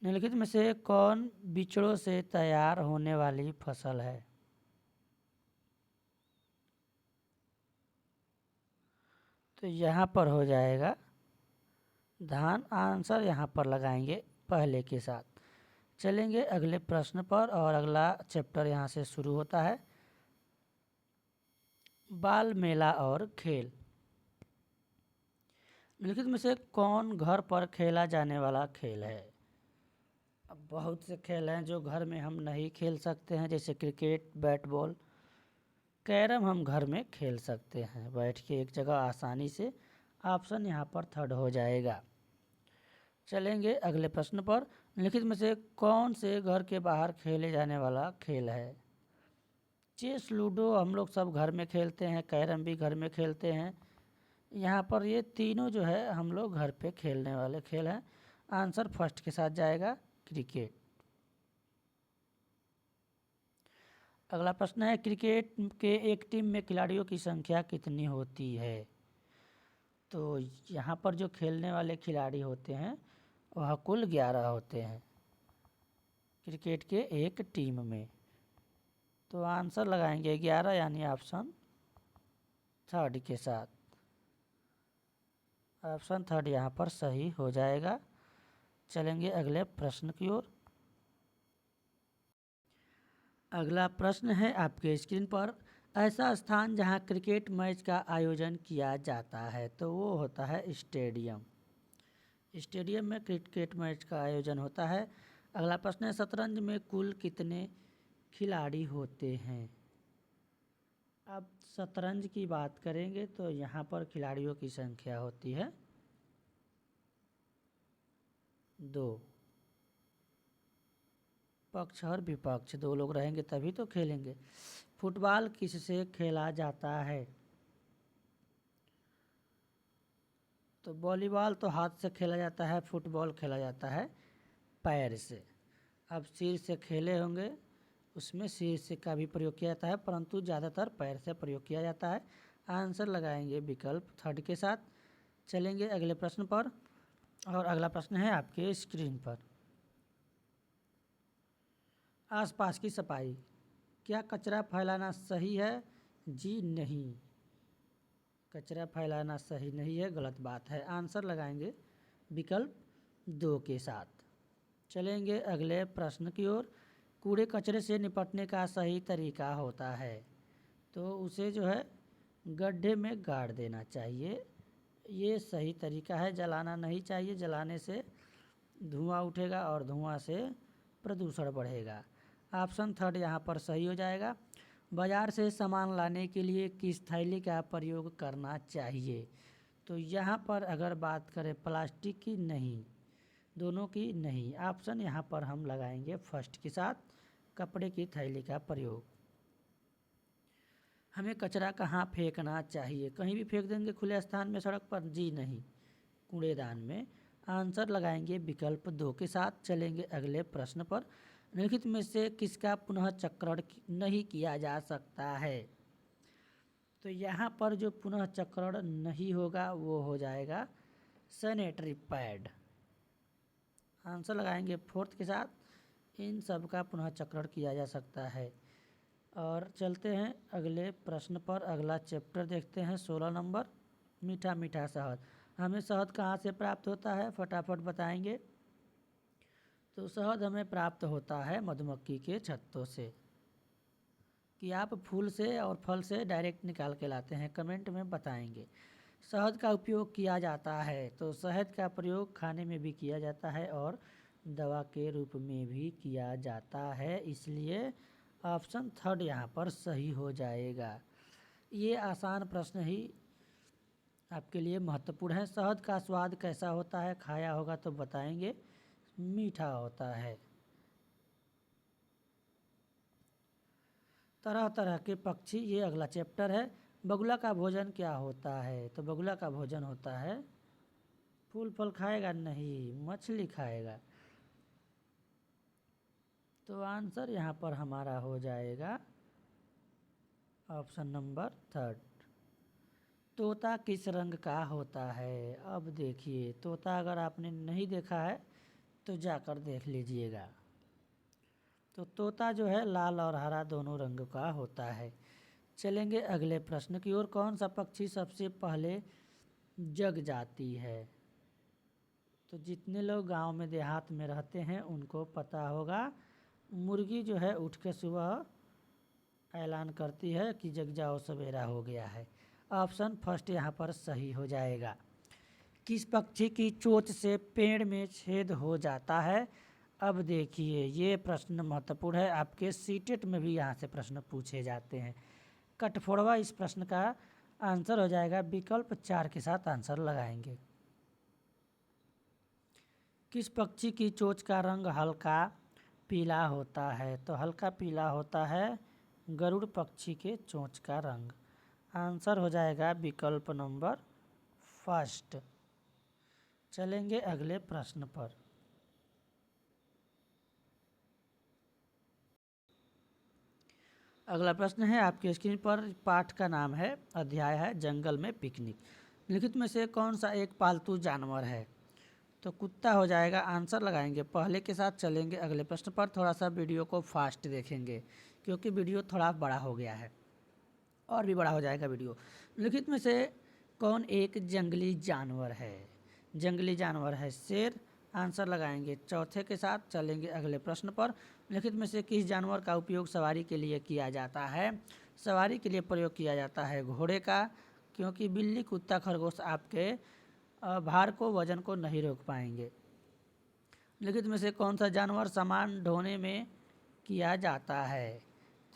निम्नलिखित में से कौन बिचड़ों से तैयार होने वाली फसल है? तो यहाँ पर हो जाएगा धान। आंसर यहाँ पर लगाएंगे पहले के साथ। चलेंगे अगले प्रश्न पर और अगला चैप्टर यहाँ से शुरू होता है, बाल मेला और खेल। निम्नलिखित में से कौन घर पर खेला जाने वाला खेल है? अब बहुत से खेल हैं जो घर में हम नहीं खेल सकते हैं, जैसे क्रिकेट, बैट बॉल। कैरम हम घर में खेल सकते हैं बैठ के एक जगह आसानी से। ऑप्शन यहाँ पर थर्ड हो जाएगा। चलेंगे अगले प्रश्न पर। निम्नलिखित में से कौन से घर के बाहर खेले जाने वाला खेल है? चेस, लूडो हम लोग सब घर में खेलते हैं, कैरम भी घर में खेलते हैं। यहाँ पर ये तीनों जो है हम लोग घर पे खेलने वाले खेल हैं। आंसर फर्स्ट के साथ जाएगा क्रिकेट। अगला प्रश्न है, क्रिकेट के एक टीम में खिलाड़ियों की संख्या कितनी होती है? तो यहाँ पर जो खेलने वाले खिलाड़ी होते हैं वह कुल 11 होते हैं क्रिकेट के एक टीम में। तो आंसर लगाएंगे 11, यानी ऑप्शन थर्ड के साथ। ऑप्शन थर्ड यहाँ पर सही हो जाएगा। चलेंगे अगले प्रश्न की ओर। अगला प्रश्न है आपके स्क्रीन पर, ऐसा स्थान जहां क्रिकेट मैच का आयोजन किया जाता है, तो वो होता है स्टेडियम। स्टेडियम में क्रिकेट मैच का आयोजन होता है। अगला प्रश्न है, शतरंज में कुल कितने खिलाड़ी होते हैं? अब शतरंज की बात करेंगे तो यहाँ पर खिलाड़ियों की संख्या होती है दो, पक्ष और विपक्ष दो लोग रहेंगे तभी तो खेलेंगे। फुटबॉल किससे खेला जाता है? तो वॉलीबॉल तो हाथ से खेला जाता है, फुटबॉल खेला जाता है पैर से। अब सिर से खेले होंगे, उसमें सिर से का भी प्रयोग किया जाता है, परंतु ज़्यादातर पैर से प्रयोग किया जाता है। आंसर लगाएंगे विकल्प थर्ड के साथ। चलेंगे अगले प्रश्न पर, और अगला प्रश्न है आपके स्क्रीन पर। आसपास की सफाई, क्या कचरा फैलाना सही है? जी नहीं, कचरा फैलाना सही नहीं है, गलत बात है। आंसर लगाएंगे विकल्प दो के साथ। चलेंगे अगले प्रश्न की ओर। कूड़े कचरे से निपटने का सही तरीका होता है, तो उसे जो है गड्ढे में गाड़ देना चाहिए, ये सही तरीका है। जलाना नहीं चाहिए, जलाने से धुआं उठेगा और धुआं से प्रदूषण बढ़ेगा। ऑप्शन थर्ड यहाँ पर सही हो जाएगा। बाज़ार से सामान लाने के लिए किस थैली का प्रयोग करना चाहिए? तो यहाँ पर अगर बात करें प्लास्टिक की, नहीं, दोनों की नहीं। ऑप्शन यहाँ पर हम लगाएंगे फर्स्ट के साथ, कपड़े की थैली का प्रयोग। हमें कचरा कहाँ फेंकना चाहिए? कहीं भी फेंक देंगे खुले स्थान में, सड़क पर? जी नहीं, कूड़ेदान में। आंसर लगाएंगे विकल्प दो के साथ। चलेंगे अगले प्रश्न पर। निम्नलिखित में से किसका पुनः चक्रण नहीं किया जा सकता है? तो यहाँ पर जो पुनः चक्रण नहीं होगा वो हो जाएगा सैनिटरी पैड। आंसर लगाएंगे फोर्थ के साथ। इन सब का पुनः चक्रण किया जा सकता है। और चलते हैं अगले प्रश्न पर। अगला चैप्टर देखते हैं 16 नंबर, मीठा मीठा शहद। हमें शहद कहाँ से प्राप्त होता है, फटाफट बताएंगे। तो शहद हमें प्राप्त होता है मधुमक्खी के छत्तों से। कि आप फूल से और फल से डायरेक्ट निकाल के लाते हैं, कमेंट में बताएंगे। शहद का उपयोग किया जाता है, तो शहद का प्रयोग खाने में भी किया जाता है और दवा के रूप में भी किया जाता है, इसलिए ऑप्शन थर्ड यहाँ पर सही हो जाएगा। ये आसान प्रश्न ही आपके लिए महत्वपूर्ण है। शहद का स्वाद कैसा होता है? खाया होगा तो बताएंगे, मीठा होता है। तरह तरह के पक्षी, ये अगला चैप्टर है। बगुला का भोजन क्या होता है? तो बगुला का भोजन होता है, फूल फल खाएगा नहीं, मछली खाएगा। तो आंसर यहाँ पर हमारा हो जाएगा ऑप्शन नंबर थर्ड। तोता किस रंग का होता है? अब देखिए, तोता अगर आपने नहीं देखा है तो जाकर देख लीजिएगा। तो तोता जो है लाल और हरा दोनों रंग का होता है। चलेंगे अगले प्रश्न की ओर। कौन सा पक्षी सबसे पहले जग जाती है? तो जितने लोग गांव में देहात में रहते हैं उनको पता होगा, मुर्गी जो है उठ के सुबह ऐलान करती है कि जग जाओ सवेरा हो गया है। ऑप्शन फर्स्ट यहाँ पर सही हो जाएगा। किस पक्षी की चोंच से पेड़ में छेद हो जाता है? अब देखिए, ये प्रश्न महत्वपूर्ण है, आपके सीटेट में भी यहाँ से प्रश्न पूछे जाते हैं। कठफोड़वा इस प्रश्न का आंसर हो जाएगा, विकल्प चार के साथ आंसर लगाएंगे। किस पक्षी की चोंच का रंग हल्का पीला होता है? तो हल्का पीला होता है गरुड़ पक्षी के चोंच का रंग। आंसर हो जाएगा विकल्प नंबर फर्स्ट। चलेंगे अगले प्रश्न पर। अगला प्रश्न है आपके स्क्रीन पर। पाठ का नाम है, अध्याय है जंगल में पिकनिक। निम्नलिखित में से कौन सा एक पालतू जानवर है? तो कुत्ता हो जाएगा। आंसर लगाएंगे पहले के साथ। चलेंगे अगले प्रश्न पर। थोड़ा सा वीडियो को फास्ट देखेंगे क्योंकि वीडियो थोड़ा बड़ा हो गया है, और भी बड़ा हो जाएगा वीडियो। निम्नलिखित में से कौन एक जंगली जानवर है? जंगली जानवर है शेर। आंसर लगाएंगे चौथे के साथ। चलेंगे अगले प्रश्न पर। निम्नलिखित में से किस जानवर का उपयोग सवारी के लिए किया जाता है? सवारी के लिए प्रयोग किया जाता है घोड़े का, क्योंकि बिल्ली कुत्ता खरगोश आपके भार को, वजन को नहीं रोक पाएंगे। निम्नलिखित में से कौन सा जानवर सामान ढोने में किया जाता है?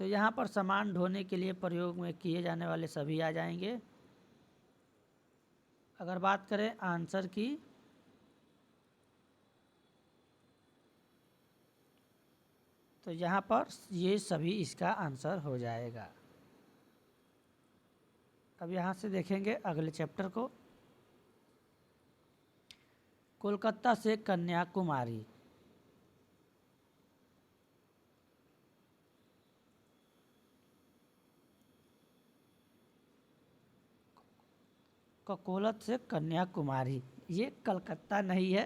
तो यहाँ पर सामान ढोने के लिए प्रयोग में किए जाने वाले सभी आ जाएंगे। अगर बात करें आंसर की, तो यहाँ पर ये सभी इसका आंसर हो जाएगा। अब यहाँ से देखेंगे अगले चैप्टर को। कोलकाता से कन्याकुमारी, ककोलत से कन्याकुमारी, ये कलकत्ता नहीं है,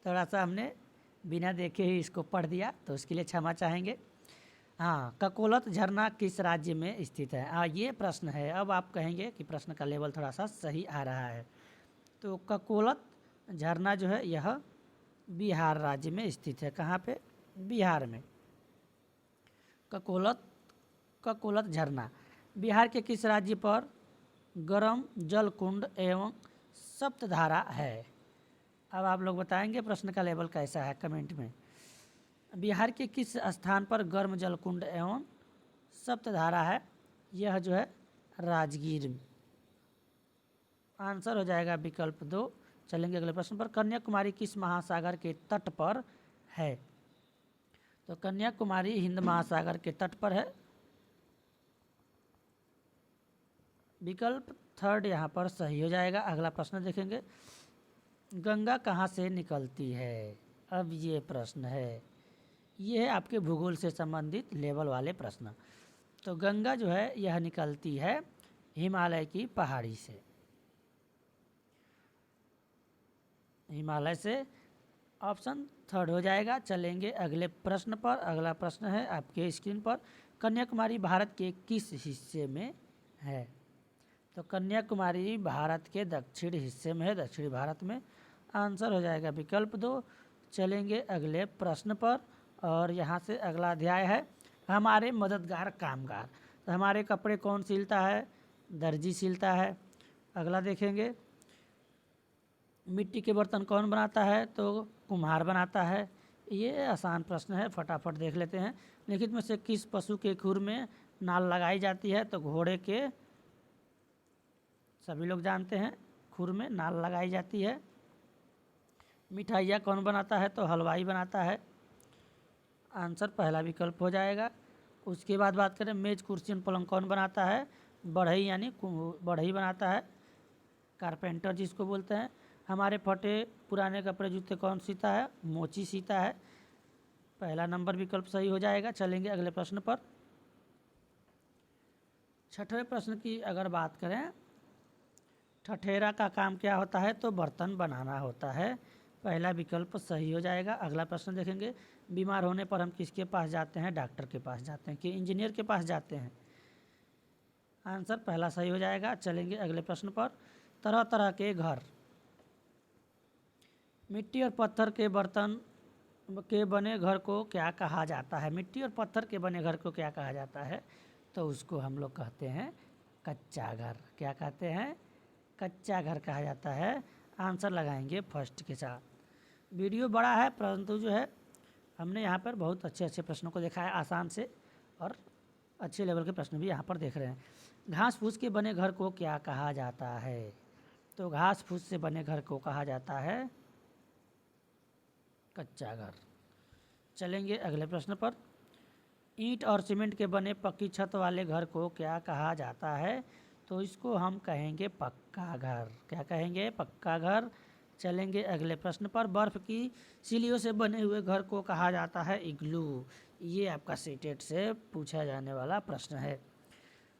थोड़ा सा हमने बिना देखे ही इसको पढ़ दिया, तो उसके लिए क्षमा चाहेंगे। हाँ, ककोलत झरना किस राज्य में स्थित है? हाँ, ये प्रश्न है। अब आप कहेंगे कि प्रश्न का लेवल थोड़ा सा सही आ रहा है। तो ककोलत झरना जो है यह बिहार राज्य में स्थित है। कहाँ पे? बिहार में। ककोलत झरना बिहार के किस राज्य पर गरम जल कुंड एवं सप्तधारा है? अब आप लोग बताएंगे प्रश्न का लेवल कैसा है कमेंट में। बिहार के किस स्थान पर गर्म जल कुंड एवं सप्तधारा है? यह जो है राजगीर। आंसर हो जाएगा विकल्प 2। चलेंगे अगले प्रश्न पर। कन्याकुमारी किस महासागर के तट पर है? तो कन्याकुमारी हिंद महासागर के तट पर है। विकल्प 3 यहाँ पर सही हो जाएगा। अगला प्रश्न देखेंगे। गंगा कहाँ से निकलती है? अब ये प्रश्न है, ये है आपके भूगोल से संबंधित लेवल वाले प्रश्न। तो गंगा जो है यह निकलती है हिमालय की पहाड़ी से। हिमालय से ऑप्शन 3 हो जाएगा। चलेंगे अगले प्रश्न पर। अगला प्रश्न है आपके स्क्रीन पर। कन्याकुमारी भारत के किस हिस्से में है? तो कन्याकुमारी भारत के दक्षिण हिस्से में है, दक्षिणी भारत में। आंसर हो जाएगा विकल्प 2। चलेंगे अगले प्रश्न पर। और यहाँ से अगला अध्याय है हमारे मददगार कामगार। तो हमारे कपड़े कौन सिलता है? दर्जी सिलता है। अगला देखेंगे। मिट्टी के बर्तन कौन बनाता है? तो कुम्हार बनाता है। ये आसान प्रश्न है, फटाफट देख लेते हैं। निम्नलिखित में से किस पशु के खुर में नाल लगाई जाती है? तो घोड़े के, सभी लोग जानते हैं, खुर में नाल लगाई जाती है। मिठाइयाँ कौन बनाता है? तो हलवाई बनाता है। आंसर पहला विकल्प हो जाएगा। उसके बाद बात करें मेज कुर्सी पलंग कौन बनाता है? बढ़ई यानी बढ़ई बनाता है, कारपेंटर जिसको बोलते हैं। हमारे फटे पुराने कपड़े जूते कौन सीता है? मोची सीता है। पहला नंबर विकल्प सही हो जाएगा। चलेंगे अगले प्रश्न पर। छठवें प्रश्न की अगर बात करें, ठठेरा का काम क्या होता है? तो बर्तन बनाना होता है। पहला विकल्प सही हो जाएगा। अगला प्रश्न देखेंगे। बीमार होने पर हम किसके पास जाते हैं? डॉक्टर के पास जाते हैं कि इंजीनियर के पास जाते हैं? आंसर पहला सही हो जाएगा। चलेंगे अगले प्रश्न पर। तरह तरह के घर, मिट्टी और पत्थर के बर्तन के बने घर को क्या कहा जाता है? मिट्टी और पत्थर के बने घर को क्या कहा जाता है? तो उसको हम लोग कहते हैं कच्चा घर। क्या कहते हैं? कच्चा घर कहा जाता है। आंसर लगाएंगे फर्स्ट के साथ। वीडियो बड़ा है परंतु जो है हमने यहाँ पर बहुत अच्छे अच्छे प्रश्नों को देखा है, आसान से और अच्छे लेवल के प्रश्न भी यहाँ पर देख रहे हैं। घास फूस के बने घर को क्या कहा जाता है? तो घास फूस से बने घर को कहा जाता है कच्चा घर। चलेंगे अगले प्रश्न पर। ईंट और सीमेंट के बने पक्की छत वाले घर को क्या कहा जाता है? तो इसको हम कहेंगे पक्का घर। क्या कहेंगे? पक्का घर। चलेंगे अगले प्रश्न पर। बर्फ़ की सिलियों से बने हुए घर को कहा जाता है इग्लू। ये आपका सीटेट से पूछा जाने वाला प्रश्न है।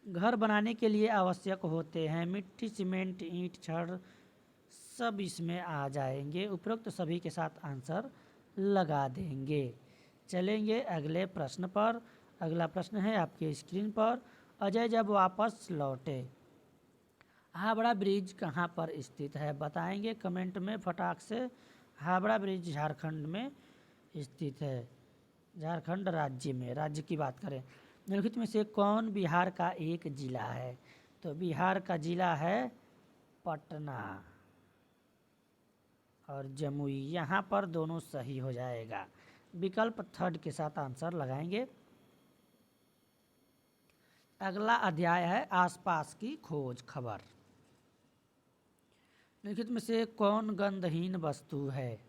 घर बनाने के लिए आवश्यक होते हैं मिट्टी, सीमेंट, ईंट, छड़, सब इसमें आ जाएंगे। उपरोक्त सभी के साथ आंसर लगा देंगे। चलेंगे अगले प्रश्न पर। अगला प्रश्न है आपके स्क्रीन पर। अजय जब वापस लौटे, हावड़ा ब्रिज कहाँ पर स्थित है? बताएंगे कमेंट में फटाक से। हावड़ा ब्रिज झारखंड में स्थित है, झारखंड राज्य में। राज्य की बात करें, निम्नलिखित में से कौन बिहार का एक जिला है? तो बिहार का जिला है पटना और जमुई। यहाँ पर दोनों सही हो जाएगा। विकल्प 3 के साथ आंसर लगाएंगे। अगला अध्याय है आसपास की खोज खबर। निम्नलिखित में से कौन गंधहीन वस्तु है?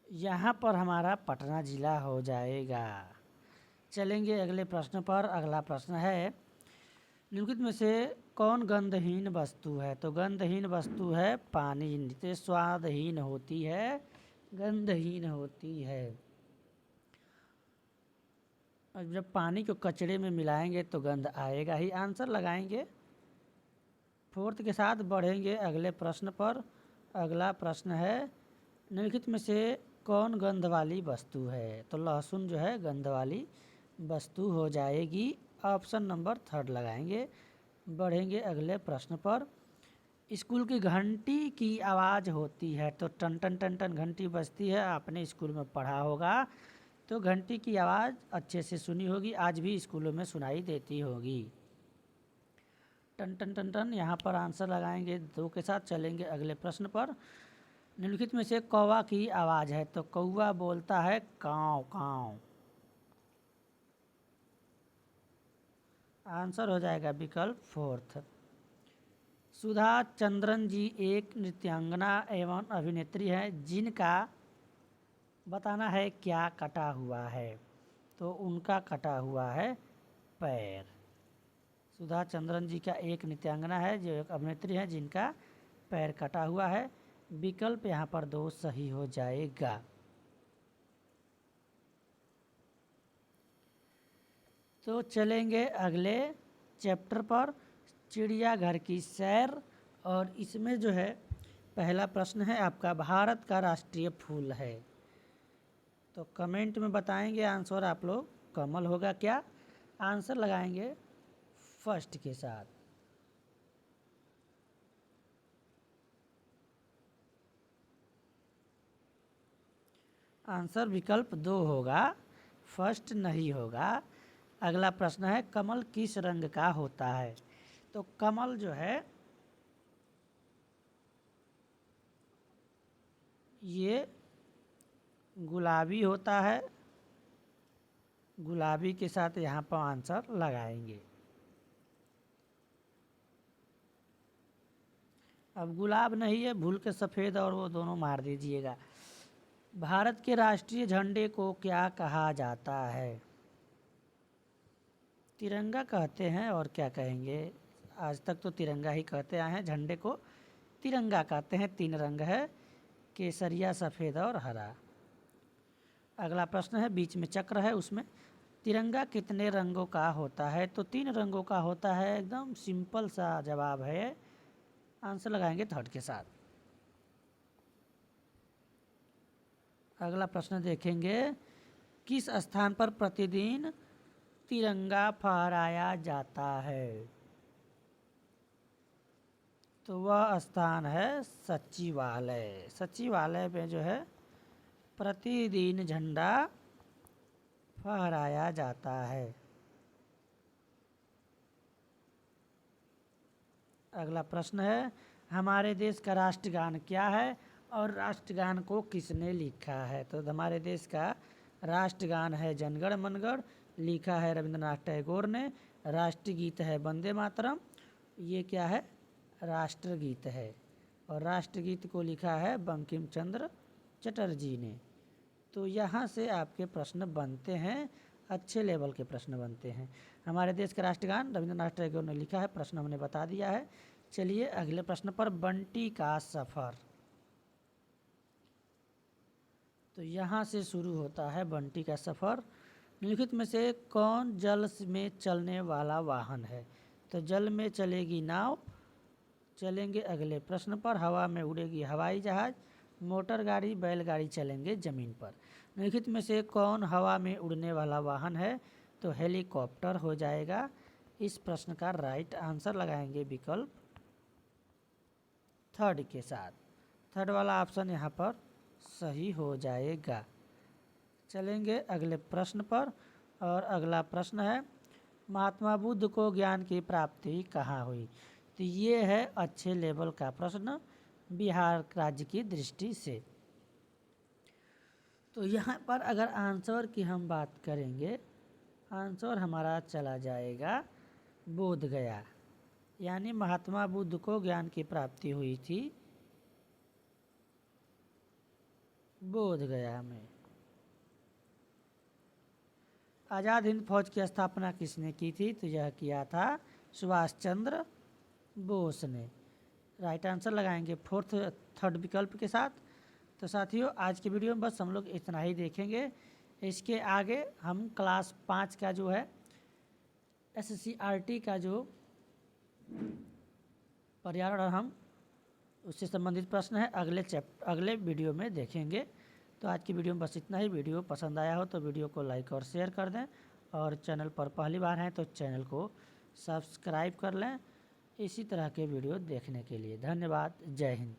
यहाँ पर हमारा पटना जिला हो जाएगा। चलेंगे अगले प्रश्न पर। अगला प्रश्न है, निम्नलिखित में से कौन गंधहीन वस्तु है? तो गंधहीन वस्तु है पानी, जिससे स्वादहीन होती है, गंधहीन होती है। और जब पानी को कचरे में मिलाएंगे तो गंध आएगा ही। आंसर लगाएंगे। फोर्थ के साथ बढ़ेंगे अगले प्रश्न पर। अगला प्रश्न है, निम्नलिखित में से कौन गंध वाली वस्तु है? तो लहसुन जो है गंध वाली वस्तु हो जाएगी। ऑप्शन नंबर 3 लगाएंगे। बढ़ेंगे अगले प्रश्न पर। स्कूल की घंटी की आवाज़ होती है, तो टन टन टन टन घंटी बजती है, आपने स्कूल में पढ़ा होगा। तो घंटी की आवाज़ अच्छे से सुनी होगी, आज भी स्कूलों में सुनाई देती होगी। टन टन टन टन, यहाँ पर आंसर लगाएंगे 2 के साथ। चलेंगे अगले प्रश्न पर। निम्नलिखित में से कौवा की आवाज़ है? तो कौवा बोलता है काँव काँव। आंसर हो जाएगा विकल्प 4। सुधा चंद्रन जी एक नृत्यांगना एवं अभिनेत्री हैं, जिनका बताना है क्या कटा हुआ है? तो उनका कटा हुआ है पैर। सुधा चंद्रन जी का एक नृत्यांगना है, जो एक अभिनेत्री है, जिनका पैर कटा हुआ है। विकल्प यहाँ पर 2 सही हो जाएगा। तो चलेंगे अगले चैप्टर पर, चिड़ियाघर की सैर। और इसमें जो है पहला प्रश्न है आपका, भारत का राष्ट्रीय फूल है? तो कमेंट में बताएंगे आंसर आप लोग। कमल होगा क्या? आंसर लगाएंगे फर्स्ट के साथ। आंसर विकल्प 2 होगा, फर्स्ट नहीं होगा। अगला प्रश्न है, कमल किस रंग का होता है? तो कमल जो है ये गुलाबी होता है। गुलाबी के साथ यहाँ पर आंसर लगाएंगे। अब गुलाब नहीं है, भूल के सफ़ेद और वो दोनों मार दीजिएगा। भारत के राष्ट्रीय झंडे को क्या कहा जाता है? तिरंगा कहते हैं, और क्या कहेंगे? आज तक तो तिरंगा ही कहते आए हैं। झंडे को तिरंगा कहते हैं। 3 रंग है, केसरिया, सफ़ेद और हरा। अगला प्रश्न है, बीच में चक्र है, उसमें तिरंगा कितने रंगों का होता है? तो 3 रंगों का होता है। एकदम सिंपल सा जवाब है। आंसर लगाएंगे 3 के साथ। अगला प्रश्न देखेंगे, किस स्थान पर प्रतिदिन तिरंगा फहराया जाता है? तो वह स्थान है सचिवालय। सचिवालय में जो है प्रतिदिन झंडा फहराया जाता है। अगला प्रश्न है, हमारे देश का राष्ट्रगान क्या है और राष्ट्रगान को किसने लिखा है? तो हमारे देश का राष्ट्रगान है जनगण मनगढ़, लिखा है रविंद्रनाथ टैगोर ने। राष्ट्रगीत है वंदे मातरम। ये क्या है? राष्ट्रगीत है। और राष्ट्रगीत को लिखा है बंकिम चंद्र चटर्जी ने। तो यहाँ से आपके प्रश्न बनते हैं, अच्छे लेवल के प्रश्न बनते हैं। हमारे देश का राष्ट्रगान रविंद्रनाथ टैगोर ने लिखा है, प्रश्न हमने बता दिया है। चलिए अगले प्रश्न पर, बंटी का सफ़र। तो यहाँ से शुरू होता है बंटी का सफ़र। निम्नलिखित में से कौन जल में चलने वाला वाहन है? तो जल में चलेगी नाव। चलेंगे अगले प्रश्न पर, हवा में उड़ेगी हवाई जहाज़, मोटर गाड़ी, बैलगाड़ी चलेंगे ज़मीन पर। निम्नलिखित में से कौन हवा में उड़ने वाला वाहन है? तो हेलीकॉप्टर हो जाएगा। इस प्रश्न का राइट आंसर लगाएंगे विकल्प 3 के साथ। 3 वाला ऑप्शन यहाँ पर सही हो जाएगा। चलेंगे अगले प्रश्न पर। और अगला प्रश्न है, महात्मा बुद्ध को ज्ञान की प्राप्ति कहाँ हुई? तो ये है अच्छे लेवल का प्रश्न बिहार राज्य की दृष्टि से। तो यहाँ पर अगर आंसर की हम बात करेंगे, आंसर हमारा चला जाएगा बोध गया। यानी महात्मा बुद्ध को ज्ञान की प्राप्ति हुई थी बोध गया में। आज़ाद हिंद फौज की स्थापना किसने की थी? तो यह किया था सुभाष चंद्र बोस ने। राइट आंसर लगाएंगे थर्ड विकल्प के साथ। तो साथियों आज की वीडियो में बस हम लोग इतना ही देखेंगे। इसके आगे हम क्लास 5 का जो है SCRT का जो पर्यावरण हम उससे संबंधित प्रश्न है अगले वीडियो में देखेंगे। तो आज की वीडियो में बस इतना ही। वीडियो पसंद आया हो तो वीडियो को लाइक और शेयर कर दें, और चैनल पर पहली बार हैं तो चैनल को सब्सक्राइब कर लें इसी तरह के वीडियो देखने के लिए। धन्यवाद। जय हिंद।